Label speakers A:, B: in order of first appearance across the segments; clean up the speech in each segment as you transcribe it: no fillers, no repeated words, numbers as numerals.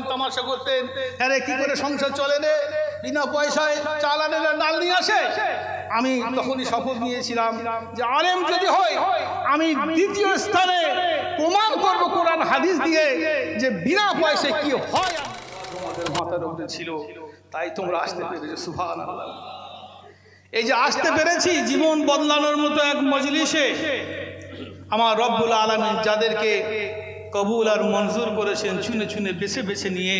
A: করতেন, তামাশা করতেন। হ্যাঁ রে, কি করে সংসার চলে রে, বিনা পয়সায় চাল আনে না ডাল নিয়ে আসে। আমি তখনই শপথ নিয়েছিলাম যে আলেম যদি হয় আমি দ্বিতীয় স্থানে প্রমাণ করব কোরআন হাদিস দিয়ে যে বিনা পয়সায় কি হয়। তোমাদের মাথার উপরে ছিল, তাই তোমরা আসতে পেরেছো। সুবহানাল্লাহ। এই যে আসতে পেরেছি জীবন বদলানোর মতো এক মজলিসে, আমার রব্বুল আলামিন যাদেরকে কবুল আর মঞ্জুর করেছেন, চুনে চুনে বেছে বেছে নিয়ে,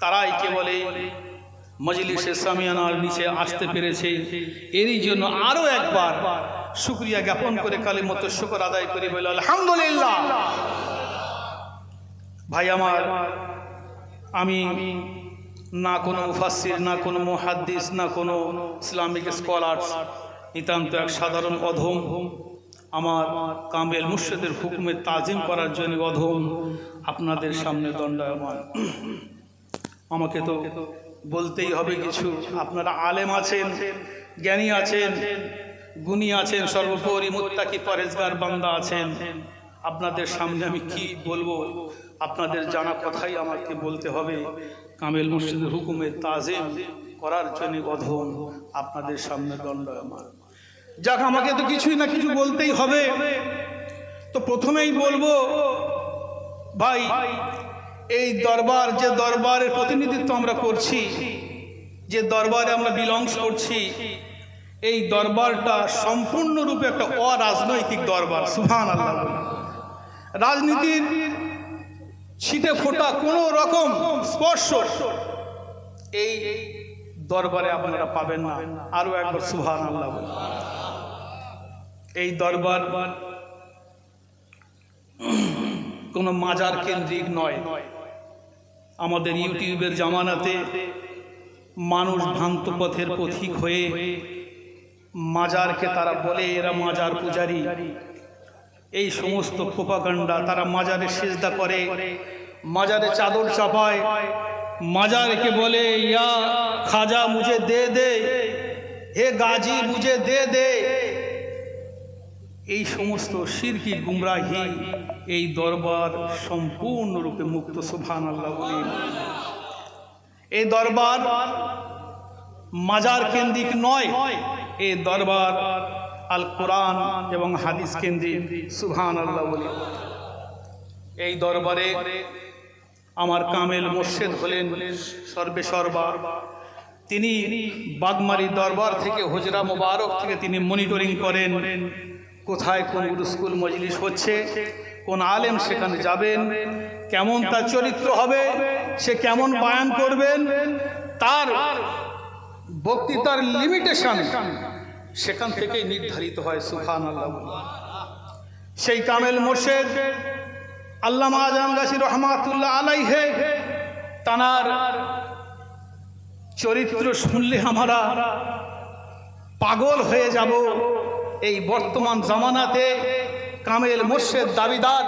A: তারাই কেবল এই মজলিসে সামিয়ানার নিচে আসতে পেরেছে। এরই জন্য আরো একবার শুকরিয়া জ্ঞাপন করে কালিমাত শুকর আদায় করি, বলে আলহামদুলিল্লাহ। ভাই আমার, আমি না কোনো মুফাসসির, না কোনো মুহাদ্দিস, না কোনো ইসলামিক স্কলার্স, নিতান্ত এক সাধারণ অধম। আমার কামেল মুর্শিদের হুকুমে তাজিম করার জন্য অধম আপনাদের সামনে দণ্ডায়মান। আমাকে তো বলতেই হবে কিছু। আপনারা আলেম আছেন, জ্ঞানী আছেন, গুণী আছেন, সর্বোপরি মুত্তাকি পরেজগার বান্দা আছেন। আপনাদের সামনে আমি কি বলবো, আপনাদের জানা কথাই আমাকে বলতে হবে। কামেল মুর্শিদের হুকুমে তাজিম করার জন্য অধম আপনাদের সামনে দণ্ডায়মান। যাক, আমাকে তো কিছুই না কিছু বলতেই হবে। তো প্রথমেই বলবো, ভাই এই দরবার, যে দরবারের প্রতিনিধিত্ব আমরা করছি, যে দরবারে আমরা বিলংস করছি, এই দরবারটা সম্পূর্ণরূপে একটা অরাজনৈতিক দরবার। সুবহানাল্লাহ। রাজনীতির ছিটে ফোটা কোনো রকম স্পর্শ এই দরবারে আপনারা পাবেন না। আরো একবার সুবহানাল্লাহ। এই দরবার কোনো মাজার কেন্দ্রিক নয়। আমাদের ইউটিউবের জামানাতে মানুষ ভ্রান্ত পথের পথিক হয়ে মাজারকে তারা বলে এরা মাজার পূজারী, এই সমস্ত প্রোপাগান্ডা। তারা মাজারে সিজদা করে, মাজারে চাদর চাপায়, মাজারকে বলে ইয়া খাজা মুঝে দে দে, হে গাজী মুঝে দে দে। এই সমস্ত শিরকি গুমরাহি এই দরবার সম্পূর্ণরূপে মুক্ত। সুবহানাল্লাহ। এই দরবার মাজার কেন্দ্রিক নয়, এই দরবার আল কোরআন এবং হাদিস কেন্দ্রিক। সুবহানাল্লাহ। এই দরবারে আমার কামেল মুর্শিদ হলেন সর্বে সর্বা। তিনি বাগমারি দরবার থেকে, হুজরা মুবারক থেকে তিনি মনিটরিং করেন কোথায় কোন স্কুল মজলিস হচ্ছে, কোন আলেম সেখানে যাবেন, কেমন তার চরিত্র হবে, সে কেমন বয়ান করবেন, তার বক্তৃতার লিমিটেশন সেখান থেকেই নির্ধারিত হয়। সুবহানাল্লাহ। সেই কামেল মুর্শিদ আল্লামা আজম গাছি রহমাতুল্লাহ আলাইহি, তানার চরিত্র শুনলে আমরা পাগল হয়ে যাব। এই বর্তমান জামানাতে কামেল মুর্শিদ দাবিদার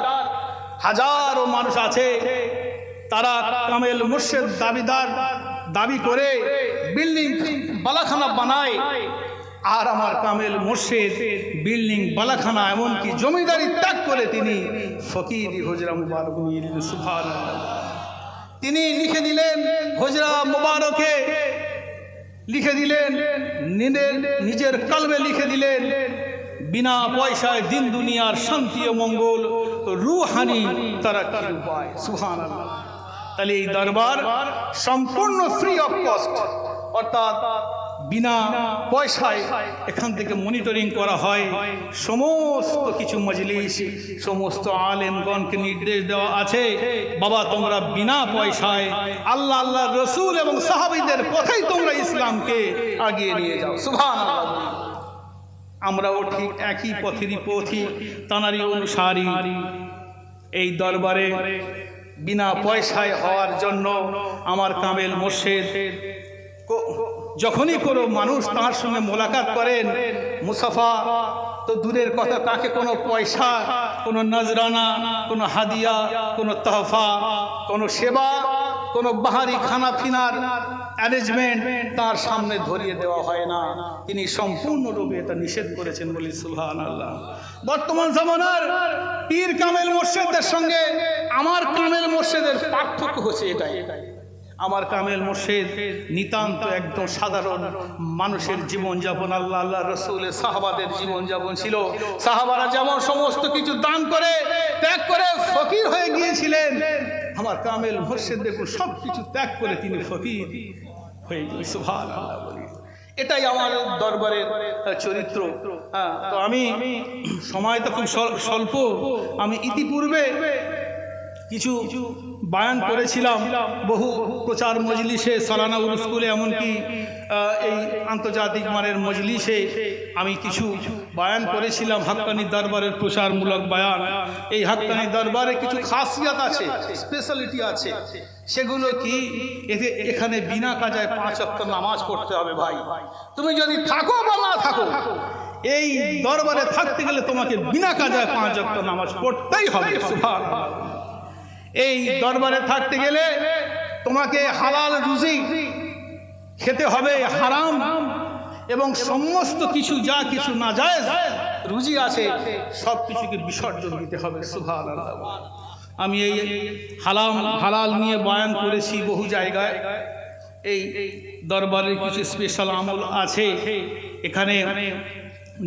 A: হাজারো মানুষ আছে, তারা কামেল মুর্শিদ দাবিদার দাবি করে বিল্ডিং বালাখানা বানায়, আর আমার কামেল মুর্শিদ বিল্ডিং বালাখানা এমনকি জমিদারি ত্যাগ করে তিনি ফকির হুজরা মুবারক নিয়ে নিলেন। সুবহানাল্লাহ। তিনি লিখে দিলেন হুজরা মুবারকে, লিখে দিলেন নিজের কলমে লিখে দিলেন, বিনা পয়সায় দিন দুনিয়ার শান্তি ও মঙ্গল রুহানি তারাক্কির উপায়। সুবহানাল্লাহ। তাহলে এই দরবার সম্পূর্ণ ফ্রি অফ কস্ট, অর্থাৎ বিনা পয়সায় এখান থেকে মনিটরিং করা হয়। সমস্ত কিছু মজলিস, সমস্ত আলেমগণকে নির্দেশ দেওয়া আছে, বাবা তোমরা বিনা পয়সায় আল্লাহ, আল্লাহ রসুল এবং সাহাবীদের পথেই তোমরা ইসলামকে আগিয়ে নিয়ে যাও। সুবহানাল্লাহ। আমরাও ঠিক একই পথেরই পথিক, তানারই অনুসারী। এই দরবারে বিনা পয়সায় হওয়ার জন্য আমার কামেল মুর্শিদ যখনই কোনো মানুষ তার সঙ্গে মোলাকাত করেন, মুসাফা তো দূরের কথা, তাকে কোনো পয়সা, কোনো নজরানা, কোনো হাদিয়া, কোনো তোহফা, কোনো সেবা, কোনো বাহারি খানা পিনার অ্যারেঞ্জমেন্ট তার সামনে ধরিয়ে দেওয়া হয় না। তিনি সম্পূর্ণরূপে এটা নিষেধ করেছেন বলি সুবহানাল্লাহ। বর্তমান জামানার পীর কামেল মুর্শিদদের সঙ্গে আমার কামেল মোর্শেদের পার্থক্য হচ্ছে এটাই, আমার কামেল মোর্শেদ নিতান্ত একদম সাধারণ মানুষের জীবনযাপন, আল্লাহ আল্লাহ রসুলের সাহাবাদের জীবনযাপন ছিল। সাহাবারা যেমন সমস্ত কিছু দান করে ত্যাগ করে ফকির হয়ে গিয়েছিলেন, আমার কামেল মোর্শেদ দেখুন সব কিছু ত্যাগ করে তিনি ফকির হয়ে গেলেন। সুবহানাল্লাহ বলি, এটাই আমার দরবারের চরিত্র। তো আমি সময় তো খুব স্বল্প, আমি ইতিপূর্বে কিছু বায়ান করেছিলাম বহু প্রচার মজলিসে, সালানা উরুসকুলে, এমনকি এই আন্তর্জাতিক মানের মজলিসে আমি কিছু বায়ান করেছিলাম হাক্কানি দরবারের প্রচারমূলক বায়ান। এই হাক্কানি দরবারে কিছু খাসিয়াত আছে, স্পেশালিটি আছে। সেগুলো কি, এখানে বিনা কাজায় 5 ওয়াক্ত নামাজ পড়তে হবে। ভাই তুমি যদি থাকো বা না থাকো, এই দরবারে থাকতে গেলে তোমাকে বিনা কাজায় 5 ওয়াক্ত নামাজ পড়তেই হবে। সুবহানাল্লাহ। এই দরবারে থাকতে গেলে তোমাকে হালাল রুজি খেতে হবে, হারাম এবং সমস্ত কিছু যা কিছু নাজায়েজ রুজি আছে সব কিছুকে বিসর্জন দিতে হবে। সুবহানাল্লাহ। আমি এই হালাল নিয়ে বয়ান করেছি বহু জায়গায়। এই দরবারের কিছু স্পেশাল আমল আছে। এখানে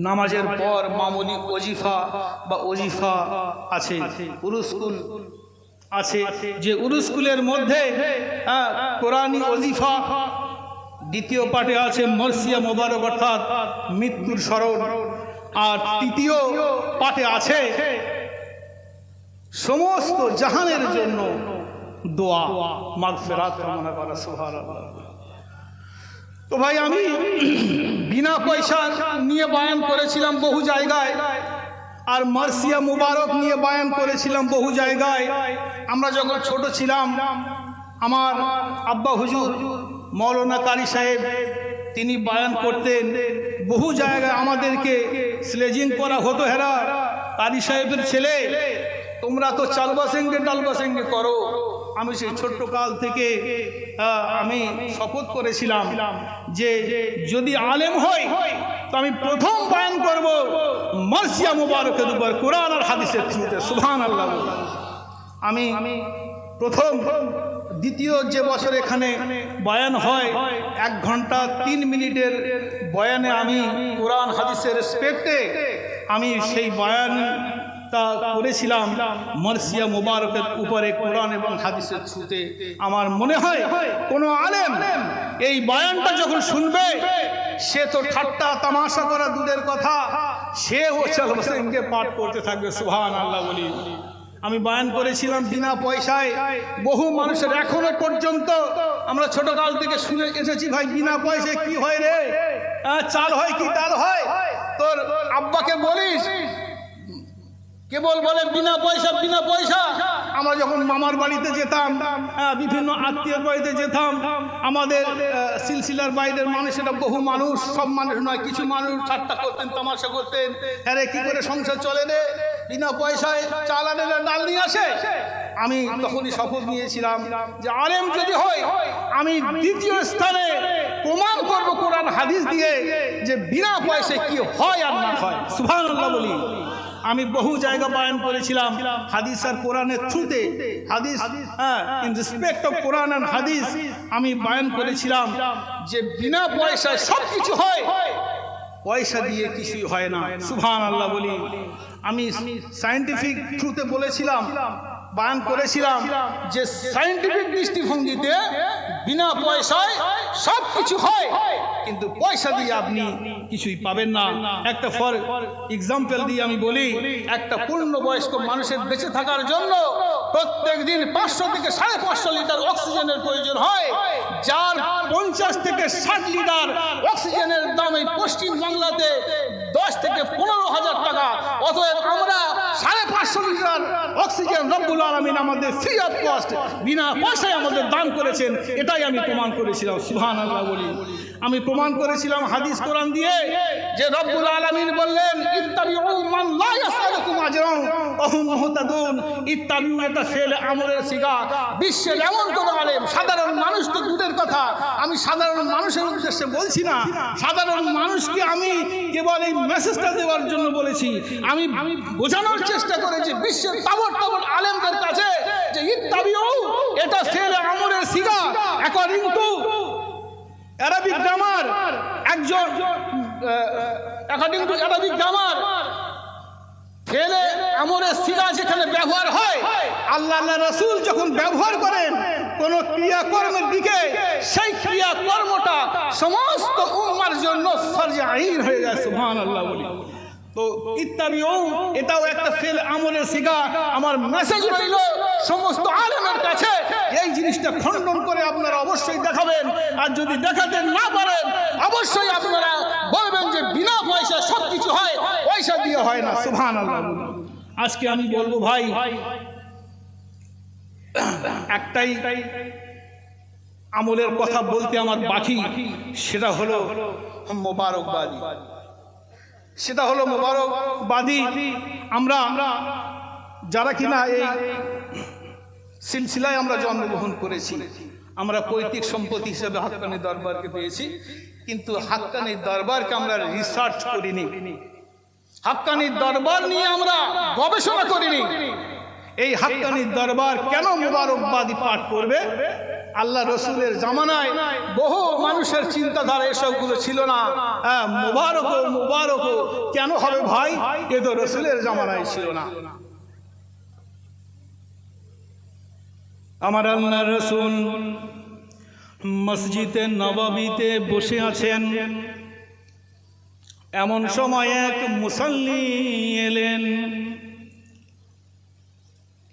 A: নামাজের পর মামুলি ওজিফা বা ওজিফা আছে, উরুসকুল আছে, যে উরুসকুলের মধ্যে কোরআনী ওজিফা, দ্বিতীয় পাঠে আছে মরসিয়া মোবারক অর্থাৎ মৃত্যুর স্মরণ, আর তৃতীয় পাঠে আছে সমস্ত জাহানের জন্য দোয়া, মাগফিরাত কামনা করা। সুবহানাল্লাহ। তো ভাই আমি বিনা পয়সা নিয়ে বয়ান করেছিলাম বহু জায়গায়, আর মার্সিয়া মুবারক নিয়ে বয়ান করেছিলাম বহু জায়গায়। আমরা যখন ছোট ছিলাম, আমার আব্বা হুজুর মৌলানা কারি সাহেব তিনি বয়ান করতেন বহু জায়গায়, আমাদেরকে স্লেজিং করা হতো, হেরা কারি সাহেবের ছেলে তোমরা তো চালবাসেঙ্গে ডালবাসেঙ্গে করো। আমি সেই ছোট্ট কাল থেকে আমি শপথ করেছিলাম যে যদি আলেম হই তো আমি প্রথম বয়ান করব মার্সিয়া মুবারকের উপর, কোরআন আর হাদিসের থ্রুতে। সুবহানাল্লাহ। আমি প্রথম দ্বিতীয় যে বছর এখানে বয়ান হয় 1 ঘন্টা 3 মিনিটের বয়ানে আমি কোরআন হাদিসের রেসপেক্টে আমি সেই বয়ানটা করেছিলাম মার্সিয়া মুবারকের উপরে, কোরআন এবং হাদিসের থ্রুতে। আমার মনে হয় কোনো আলেম এই বয়ানটা যখন শুনবে সে তো ঠাট্টা তামাশা করা দূরের কথা, সে ও চালবাসেঙ্গে পাঠ করতে থাকবে। সুবহানাল্লাহ বলি। আমি বয়ান করেছিলাম বিনা পয়সায়। বহু মানুষের এখনো পর্যন্ত আমরা ছোটকাল থেকে শুনে এসেছি, ভাই বিনা পয়সায় কি হয় রে, চাল হয় কি ডাল হয়, তোর আব্বাকে বলিস, কেবল বলে বিনা পয়সা বিনা পয়সা। আমরা যখন মামার বাড়িতে যেতাম, বিভিন্ন আত্মীয়র বাড়িতে যেতাম, আমাদের সিলসিলার বাইরের মানুষেরা বহু মানুষ, সব মানুষ নয়, কিছু মানুষ ঠাট্টা করতেন, তামাশা করতেন, আরে কি করে সংসার চলে রে, বিনা পয়সায় চাল আনে না ডাল নিয়ে আসে। আমি তখনই শপথ নিয়েছিলাম যে আলেম যদি হয় আমি দ্বিতীয় স্থানে প্রমাণ করব কোরআন হাদিস দিয়ে যে বিনা পয়সায় কি হয় আর না হয়। সুবহানাল্লাহ বলি। আমি বহু জায়গা বয়ান করেছিলাম হাদিস আর কোরআনের থ্রুতে, Hadith in respect of Quran and Hadith আমি বয়ান করেছিলাম যে বিনা পয়সায় সব কিছু হয়, পয়সা দিয়ে কিছুই হয় না। সুবহানাল্লাহ বলি। আমি সায়েন্টিফিক থ্রুতে বলেছিলাম, বয়ান করেছিলাম যে সায়েন্টিফিক দৃষ্টিভঙ্গিতে বিনা পয়সায় সব কিছু হয়, কিন্তু পয়সা দিয়ে আপনি কিছুই পাবেন না। একটা ফর এক্সাম্পল দিয়ে আমি বলি, একটা পূর্ণবয়স্ক মানুষের বেঁচে থাকার জন্য প্রত্যেক দিন 500 থেকে 550 লিটার অক্সিজেনের প্রয়োজন হয়, যার 50 থেকে 60 লিটার অক্সিজেনের দাম এই পশ্চিম বাংলাতে 10 থেকে 15,000 টাকা। অতএব আমরা 550 লিটার অক্সিজেন রব্বুল আলামিন আমাদের ফ্রি অফ কস্ট বিনা পয়সায় আমাদের দান করেছেন, এটাই আমি প্রমাণ করেছিলাম। সুবহানাল্লাহ বলি। আমি প্রমাণ করেছিলাম হাদিস কোরআন দিয়ে যে রব্বুল আলামিন বললেন ইত্তাবিউ মান লা ইয়াসআলুকুম আজরান ওয়া হুম মুহতাদুন। ইত্তাবিউ এটা ফেল আমরের সিগা। বিশ্বের এমন কোন আলেম, সাধারণ মানুষ তো দূরের কথা, আমি সাধারণ মানুষের উদ্দেশ্যে বলছি না, সাধারণ মানুষকে আমি কেবল এই মেসেজটা দেওয়ার জন্য বলেছি। আমি বোঝানোর চেষ্টা করেছি বিশ্বের তাবড় তাবড় আলেমদের কাছে যে ইত্তাবিউ এটা ফেল আমরের সিগা। অ্যাকর্ডিং টু অ্যারাবিক গ্রামার, একজন অ্যাকর্ডিং টু অ্যারাবিক গ্রামার ফেলে আমরের সিগা যেখানে ব্যবহার হয়, আল্লাহ রাসূল যখন ব্যবহার করেন কোন ক্রিয়াকর্মের দিকে, সেই ক্রিয়াকর্মটা সমস্ত উম্মার জন্য ফরজ আইন হয়ে যায়। সুবহানাল্লাহ বলি তো ইত্তাবিউ এটাও একটা ফেল আমরের সিগা। আমার মেসেজ রইল সমস্ত আলেমের কাছে, এই জিনিসটা খণ্ডন করে আপনারা অবশ্যই দেখাবেন। আর যদি দেখাতে না পারেন অবশ্যই আপনারা বলবেন যে বিনা পয়সা সব কিছু হয়, পয়সা দিয়ে হয় না। সুবহানাল্লাহ। আজকে আমি বলবো ভাই, একটাই আমলের কথা বলতে আমার বাকি, সেটা হলো মোবারকবাদী। সেটা হলো মোবারকবাদী। আমরা যারা কিনা এই সিলসিলায় আমরা জন্মগ্রহণ করেছি, আমরা পৈতৃক সম্পত্তি হিসেবে হাক্কানি দরবারকে পেয়েছি, কিন্তু হাক্কানি দরবারকে আমরা রিসার্চ করিনি, হাক্কানি দরবার নিয়ে আমরা গবেষণা করিনি। এই হাক্কানি দরবার কেন মোবারকবাদী পাঠ করবে? আল্লাহ রসুলের জামানায় বহু মানুষের চিন্তাধারা এসবগুলো ছিল না। হ্যাঁ, মুবারক মুবারক কেন হবে ভাই? এ তো রসুলের জামানায় ছিল না। আমার আল্লাহ রসুল মসজিদে নববীতে বসে আছেন, এমন সময় এক মুসাল্লি এলেন।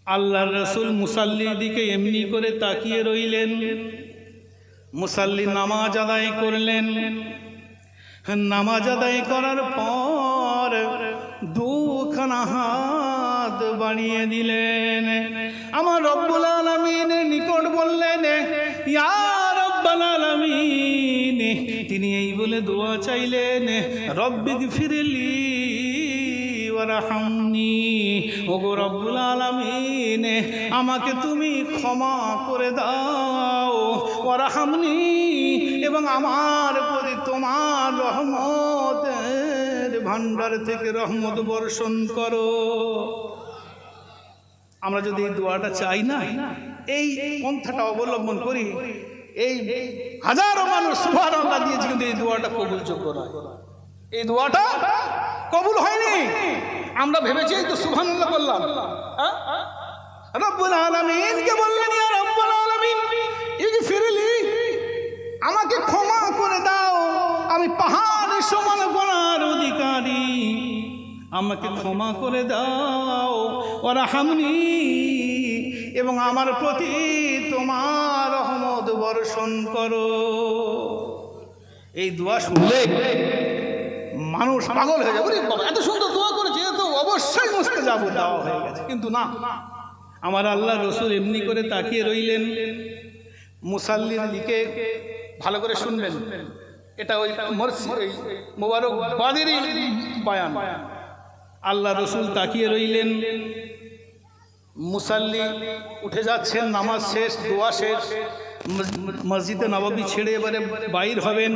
A: আল্লাহর রাসূল মুসাল্লির দিকে এমনি করে তাকিয়ে রইলেন। মুসাল্লি নামাজ আদায় করলেন। নামাজ আদায় করার পর দুখানা হাত বাড়িয়ে দিলেন, আমার রব্বুল আলামিনের নিকট বললেন, ইয়া রব্বুল আলামিন। তিনি এই বলে দোয়া চাইলেন, রব্বিগফিরলি ওয়ারহামনি। ওগো রব্বুল আলামিন, আমাকে তুমি ক্ষমা করে দাও, ওয়ারহামনি, এবং আমার প্রতি তোমার রহমতের ভান্ডার থেকে রহমত বর্ষণ করো। আমরা যদি এই দোয়াটা চাই না, এই পন্থাটা অবলম্বন করি, এই হাজারো মানুষ সুবহানাল্লাহ দিয়ে কিন্তু এই দোয়াটা কবুলযোগ্য নয়। এই দোয়াটা কবুল হয়নি। আমরা ভেবেছি তো সুবহানাল্লাহ বললাম, রব্বুল আলামিনকে বললেন, ইয়া রব্বুল আলামিন ইগফিরলি, আমাকে ক্ষমা করে দাও, আমি পাহাড় সমান করার অধিকারী, আমাকে ক্ষমা করে দাও, ওয়ারহামনি, এবং আমার প্রতি তোমার রহমত বর্ষণ করো। এই দোয়া শুনলে মানুষ পাগল হয়ে যাবে, এত সুন্দর দোয়া করেছে, তো অবশ্যই মুস্তাজাব দেওয়া হয়ে গেছে। কিন্তু না, আমার আল্লাহ রসুল এমনি করে তাকিয়ে রইলেন। মুসাল্লির দিকে ভালো করে শুনবেন, এটা ওই মোবারকবাদেরই বয়ান। আল্লাহ রসুল তাকিয়ে রইলেন, মুসাল্লি উঠে যাচ্ছেন, নামাজ শেষ, দোয়া শেষ, মসজিদে নববী ছেড়ে এবারে বাইর হবেন।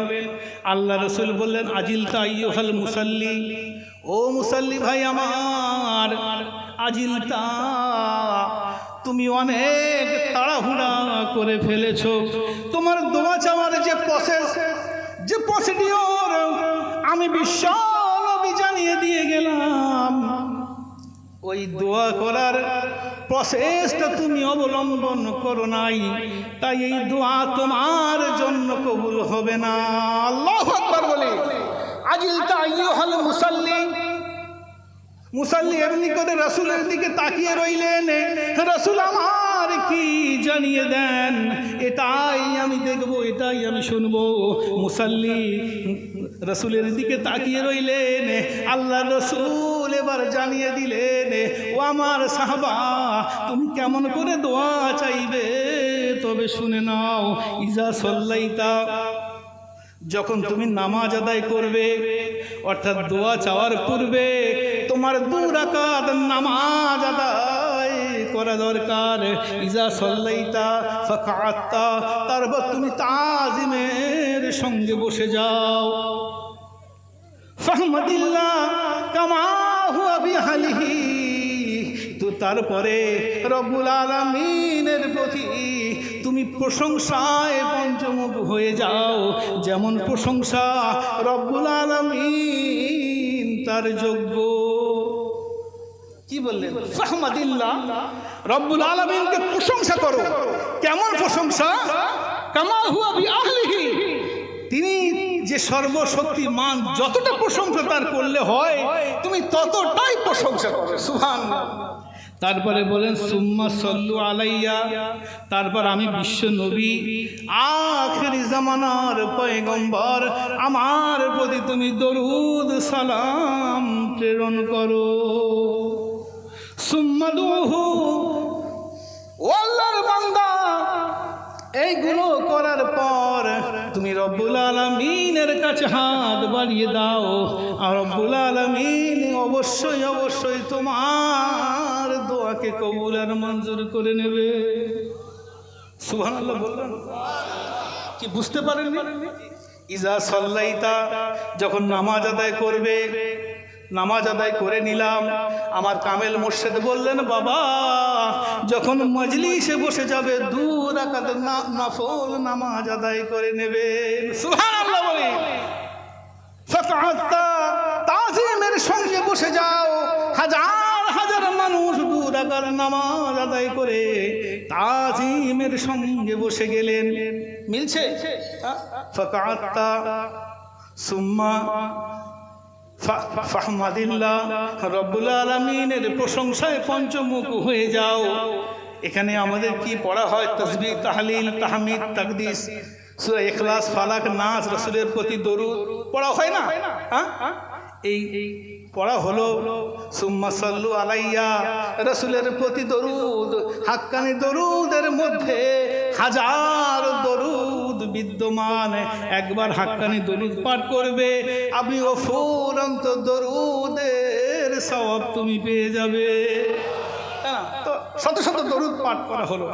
A: আল্লাহ রসুল বললেন, আজিলতা আইয়ুহাল মুসাল্লি, ও মুসাল্লি ভাই আমার, আজিলতা, তুমি অনেক তাড়াহুড়া করে ফেলেছো। তোমার দোয়া চাওয়ার যে প্রসেস, যে প্রসিডিওর আমি বিশ্ব নবী জানিয়ে দিয়ে গেলাম, ওই দোয়া করার প্রসেসটা তুমি অবলম্বন করো নাই, তাই এই দোয়া তোমার জন্য কবুল হবে না। আল্লাহু আকবার বলে আজিলতা আইয়ুহাল মুসাল্লি। মুসাল্লি এমনি করে রাসূলের দিকে তাকিয়ে রইলেন, রাসূল আমার কি জানিয়ে দেন, এটাই আমি দেখব, এটাই আমি শুনবো। মুসাল্লি রাসূলের দিকে তাকিয়ে রইলেন। আল্লাহ রাসূল এবার জানিয়ে দিলেন, ও আমার সাহাবা, তুমি কেমন করে দোয়া চাইবে তবে শুনে নাও। ইজা সাল্লাইতা, যখন তুমি নামাজ আদায় করবে অর্থাৎ দোয়া চাওয়ার পূর্বে তোমার 2 রাকাত নামাজ আদায় করা দরকার। ইজা সাল্লাইতা ফাকাআতা, তারপর তুমি তাজিমের সঙ্গে বসে যাও। ফাহমাদিল্লাহ কামা হুয়া বিহালিহি, তো তারপরে রব্বুল আলামিনের প্রতি তুমি প্রশংসায় পঞ্চমুখ হয়ে যাও, যেমন প্রশংসা রব্বুল আলামিন তার যোগ্য। কি বললেন? ফাহমাদিল্লাহ, রব্বুল আলামিনকে প্রশংসা করো। কেমন প্রশংসা? কামা হুয়া বিআহলিহি, তিনি যে সর্বশক্তিমান, যতটা প্রশংসা তার করলে হয় তুমি ততটাই প্রশংসা করো। সুবহানাল্লাহ। তারপরে বলেন সুম্মা সাল্লু আলাইয়া, তারপর আমি বিশ্ব নবী আখিরি জামানার পয়গম্বর, আমার প্রতি তুমি দরুদ সালাম প্রেরণ করো। সুম্মা দুহু, ও আল্লাহর বান্দা, এইগুলো করার পর তুমি রব্বুল আলামিনের কাছে হাত বাড়িয়ে দাও, আর রব্বুল আলামিন অবশ্যই অবশ্যই তোমার দোয়াকে কবুল আর মঞ্জুর করে নেবে। সুবহানাল্লাহ বললেন কি? বুঝতে পারেননি? ইজা সাল্লাইতা, যখন নামাজ আদায় করবে, নামাজ আদায় করে নিলাম, আমার কামেল মুর্শিদ বললেন বাবা যখন মজলিসে বসে যাবে 2 রাকাত নফল নামাজ আদায় করে নেবে। সুবহানাল্লাহ বলি। ফাকাআতা, তাজিমের সঙ্গে বসে যাও। হাজার হাজার মানুষ 2 রাকাত নামাজ আদায় করে তাজিমের সঙ্গে বসে গেলেন। মিলছে? ফাকাআতা সুম্মা ফাহমাদিল্লাহ, রব্বুল আলামিনের প্রশংসায় পঞ্চমুখ হয়ে যাও। এখানে আমাদের কি পড়া হয়? তাসবিহ, তাহলিল, তাহমিদ, তাকদিস, সূরা ইখলাস, ফালাক, নাস, রাসূলের প্রতি দরুদ পড়া হয় না? এই পড়া হলো সুম্মা সাল্লু আলাইয়া, রাসূলের প্রতি দরুদ। হাক্কানি দরুদের মধ্যে হাজার দরুদ বিদ্যমান। একবার হাক্কানি দরুদ পাঠ করবে, আপনি অফুরন্ত দরুদের সওয়াব তুমি পেয়ে যাবে। তো শত শত দরুদ পাঠ করা হলো।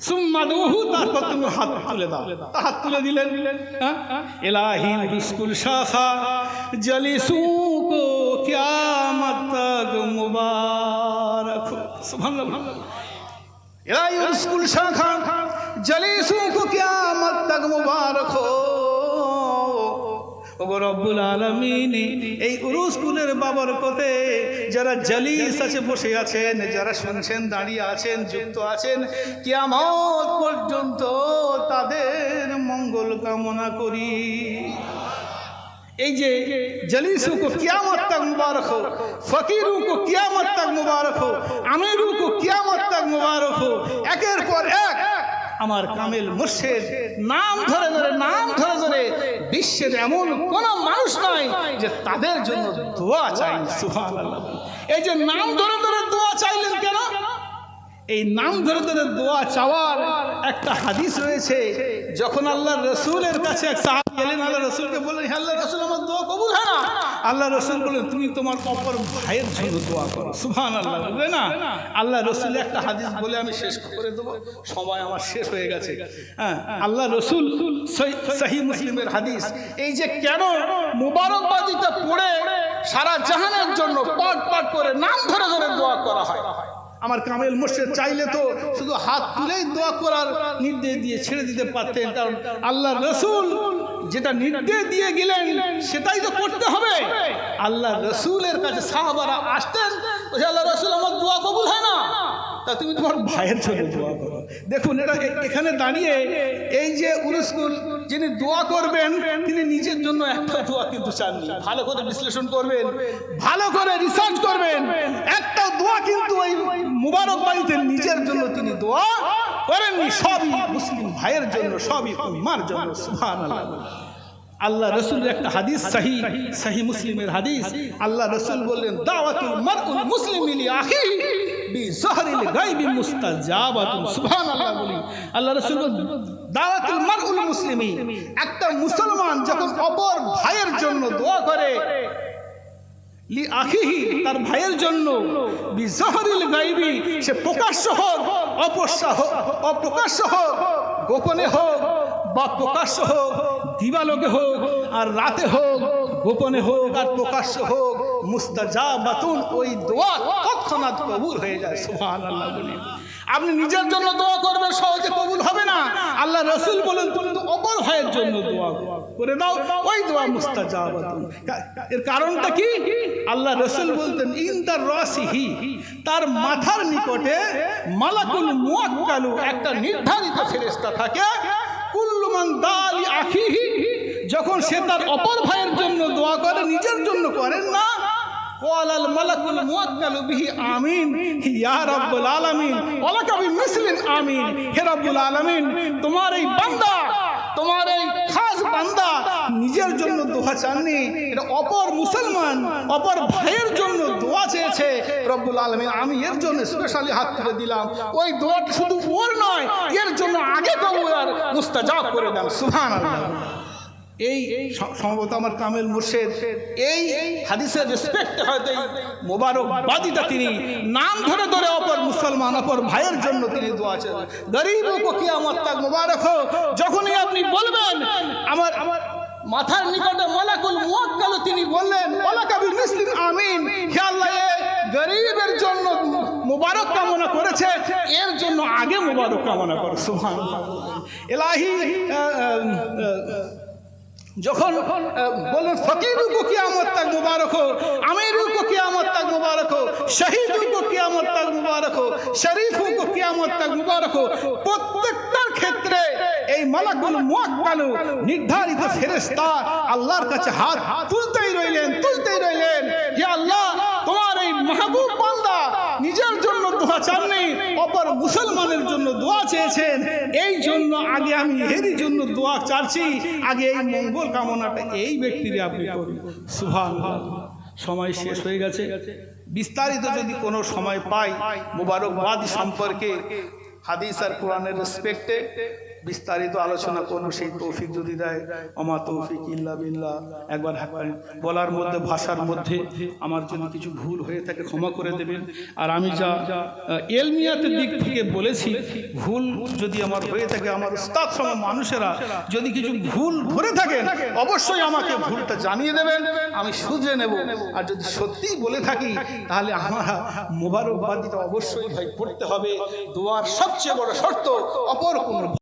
A: সুম্মা দুহু, তারপর তুমি হাত তুলে দাও। হাত তুলে দিলেন। ইলাহি বিস্কুল শাখা জলিসু কো কিয়ামত তক মুবারক। সুবহানাল্লাহ। ইলাহি বিস্কুল শাখা জলিসু কো কিয়ামত তক মুবারক হো। ওগো রব্বুল আলামিন, এই উরুস কুলের বাবরকতে যারা জালিস আছে, বসে আছেন, যারা শুনছেন, দাঁড়িয়ে আছেন, যুক্ত আছেন, কিয়ামত পর্যন্ত তাদের মঙ্গল কামনা করি। এই যে জলিসু কো কিয়ামত তক মুবারক হো, ফকিরু কো কিয়ামত তক মুবারক হো, আমিরু কো কিয়ামত তক মুবারক হো, একের পর এক আমার কামেল মুর্শিদ নাম ধরে ধরে বিশ্বের এমন কোন মানুষ নাই যে তাদের জন্য দোয়া চাই। সুবহানাল্লাহ। এই যে নাম ধরে ধরে দোয়া চাইলেন কেন? এই নাম ধরে ধরে দোয়া চাওয়ার একটা হাদিস রয়েছে। যখন আল্লাহর রাসূলের কাছে এক সাহাবী এলেন, আল্লাহ রাসূলকে বললেন, হে আল্লাহর রাসূল, আমার দোয়া কবুল হয় না। আল্লাহ রাসূল বললেন, তুমি তোমার অপর ভাইয়ের জন্য দোয়া করো। সুবহানাল্লাহ, বুঝলে না? আল্লাহ রাসূল একটা হাদিস বলে আমি শেষ করে দেবো, সময় আমার শেষ হয়ে গেছে। হ্যাঁ, আল্লাহ রাসূল সহিহ মুসলিমের হাদিস, এই যে কেন মুবারকবাদিটা পড়ে সারা জাহানের জন্য পাঠ পাঠ করে নাম ধরে ধরে দোয়া করা হয়। আমার কামেল মুর্শিদ চাইলে তো শুধু হাত তুলেই দোয়া করার নির্দেশ দিয়ে ছেড়ে দিতে পারতেন, কারণ আল্লাহ রাসূল যেটা নির্দেশ দিয়ে গেলেন সেটাই তো করতে হবে। আল্লাহ রাসূলের কাছে সাহাবারা আসতেন, আল্লাহ রাসূল, আমার দোয়া কবুল হয় না, তা তুমি তোমার ভাইয়ের জন্য দোয়া করো। দেখুন, এটা এখানে দাঁড়িয়ে এই যে উরুসকুল যিনি দোয়া করবেন তিনি নিজের জন্য একটা দোয়া কিন্তু চাননি। ভালো করে বিশ্লেষণ করবেন, ভালো করে রিসার্চ করবেন। একটা দোয়া কিন্তু ওই মুবারক বাড়িতে নিজের জন্য তিনি দোয়া করেননি, সবই মুসলিম ভাইয়ের জন্য, সবই উম্মার জন্য। সুবহানাল্লাহ। আল্লাহ রাসূলের একটা হাদিস, সহিহ মুসলিমের হাদিস, আল্লাহ রাসূল বললেন, দাওয়াতুল মারউল মুসলিমি লি আখিহি বিজহরিল গায়বি মুস্তাজাবাতুন। সুবহানাল্লাহ বলি। আল্লাহ রাসূল দাওয়াতুল মারউল মুসলিমি, একটা মুসলমান যখন অপর ভাইয়ের জন্য দোয়া করে, লি আখিহি, তার ভাইয়ের জন্য, বিজহরিল গায়বি, সে প্রকাশ্য হোক অপ্রকাশ্য হোক, গোপনে হোক বা প্রকাশ্য হোক, দিবালোকে হোক আর রাতে হোক, গোপনে হোক আর প্রকাশ্য হোক, মুস্তাজাবাতুন, ওই দোয়া তৎক্ষণাৎ কবুল হয়ে যায়। সুবহানাল্লাহ বলি। আপনি নিজের জন্য দোয়া করবেন, সহজে কবুল হবে না। আল্লাহ রাসূল বলেন তুমি তো অপর ভাইয়ের জন্য দোয়া করে দাও, ওই দোয়া মুস্তাজাবাতুন। এর কারণটা কি? আল্লাহ রাসূল বলতেন ইনদার রাসিহি, তার মাথার নিকটে মালাকুল মুয়াক্কালু, একটা নির্ধারিত ফেরেশতা থাকে, কুল্লু মান দালি আখিহি, যখন সে তার অপর ভাইয়ের জন্য দোয়া করে, নিজের জন্য করেন না, ওয়ালাল মালাকুল মুয়াক্কালু বিহি আমিন ইয়া রাব্বুল আলামিন ওয়ালাকা বিমিসলিন আমিন। হে রাব্বুল আলামিন, তোমার এই বান্দা, তোমার এই খাস বান্দা নিজের জন্য দোয়া চাননি, এটা অপর মুসলমান অপর ভাইয়ের জন্য দোয়া চেয়েছে। রব্বুল আলামিন আমি এর জন্য স্পেশালি হাত তুলে দিলাম, ওই দোয়াটা শুধু ওর নয়, এর জন্য আগে কবুল আর মুস্তাজাব করে দেন। সুবহানাল্লাহ। এই সম্ভবত আমার কামেল মুর্শিদ এই হাদিসের রেসপেক্টে হয়তো এই মোবারকবাদিতা তিনি নাম ধরে ধরে অপর মুসলমান অপর ভাইয়ের জন্য তিনি দোয়া চান। গরিবও কো কিয়ামত তাক মুবারক হো, যখনই আপনি বলবেন আমার মাথার নিকটে মালাকুল মুয়াক্কাল, তিনি বললেন ওয়ালাকা বিমিসলিন আমিন, হে আল্লাহ গরিবের জন্য মুবারক কামনা করেছে, এর জন্য আগে মুবারক কামনা করো। সুবহানাল্লাহ। ইলাহি যখন বলেন ফকিরু কো কিয়ামত তাক মুবারক হো, আমিরু কো কিয়ামত তাক মুবারক হো, শহীদু কো কিয়ামত তাক মুবারক হো, শরীফু কো কিয়ামত তাক মুবারক হো, প্রত্যেকটার ক্ষেত্রে এই মালাকুল মুয়াক্কাল নির্ধারিত ফেরেশতা আল্লাহর কাছে হাত তুলতেই রইলেন। হে আল্লাহ, তোমার এই মাহবুব বান্দা নিজের জন্য দোয়া চাননি, অপর মুসলমানের জন্য দোয়া চেয়েছেন, এই জন্য আগে আমি এরই জন্য দোয়া চাচ্ছি, আগে এই মঙ্গল কামনাটা এই ব্যক্তির আপনি করুন। সুবহানাল্লাহ। সময় শেষ হয়ে গেছে, বিস্তারিত যদি কোনো সময় পাই মুবারকবাদ সম্পর্কে হাদিস আর কোরআনের রেসপেক্টে বিস্তারিত আলোচনা করবো, সেই তৌফিক যদি দেয়। আমা তৌফিক ইল্লা বিল্লাহ। একবার বলার মধ্যে ভাষার মধ্যে আমার যদি কিছু ভুল হয়ে থাকে ক্ষমা করে দেবেন। আর আমি যা এলমিয়াতের দিক থেকে বলেছি, ভুল যদি আমার হয়ে থাকে, আমার উস্তাদ সম মানুষেরা যদি কিছু ভুল ধরে থাকেন অবশ্যই আমাকে ভুলটা জানিয়ে দেবেন, আমি শুধরে নেব। আর যদি সত্যিই বলে থাকি তাহলে আমরা মোবারকবাদিটা অবশ্যই ভাই পড়তে হবে। দোয়ার সবচেয়ে বড় শর্ত অপর কোনো